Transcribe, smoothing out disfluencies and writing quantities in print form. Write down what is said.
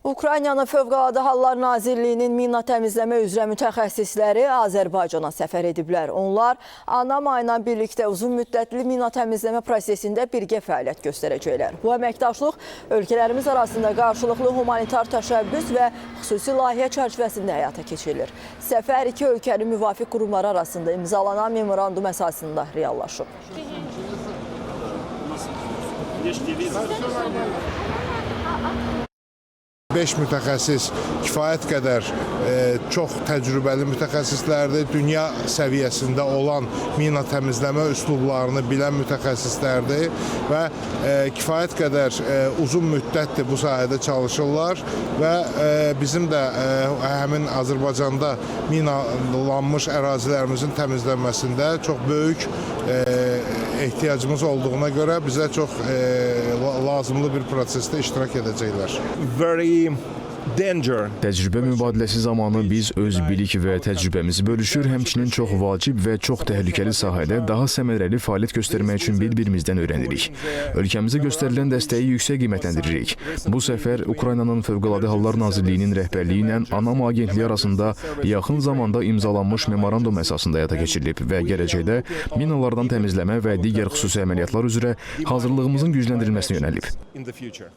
Ukraynanın Fövqəladə Hallar Nazirliyinin mina təmizləmə üzrə mütəxəssisləri Azərbaycana səfər ediblər. Onlar ANAM ilə birlikdə uzun müddətli mina təmizləmə prosesində birgə fəaliyyət göstərəcəklər. Bu əməkdaşlıq ölkələrimiz arasında qarşılıqlı humanitar təşəbbüs və xüsusi layihə çərçivəsində həyata keçirilir. Səfər iki ölkənin müvafiq qurumları arasında imzalanan memorandum əsasında reallaşıb. 5 mütəxəssis kifayət qədər çox təcrübəli mütəxəssislərdir. Dünya səviyyəsində olan mina təmizləmə üslublarını bilən mütəxəssislərdir və kifayət qədər uzun müddətdir bu sahədə çalışırlar və bizim də həmin Azərbaycanda minalanmış ərazilərimizin təmizlənməsində çox böyük ehtiyacımız olduğuna görə bizə çox lazımlı bir prosesdə iştirak edəcəklər. Təcrübə mübadiləsi zamanı biz öz bilik və təcrübəmizi bölüşür, həmçinin çox vacib və çox təhlükəli sahədə daha səmərəli fəaliyyət göstərmək üçün bir-birimizdən öyrənirik. Ölkəmizə göstərilən dəstəyi yüksək qiymətləndiririk. Bu səfər Ukraynanın Fövqəladə Hallar Nazirliyinin rəhbərliyi ilə ANAM agentliyi arasında yaxın zamanda imzalanmış memorandum əsasında həyata keçirilib və gələcəkdə minalardan təmizləmə və digər xüsusi əməliyyatlar üzrə hazırlığımızın gücləndirilməsinə yönəlib.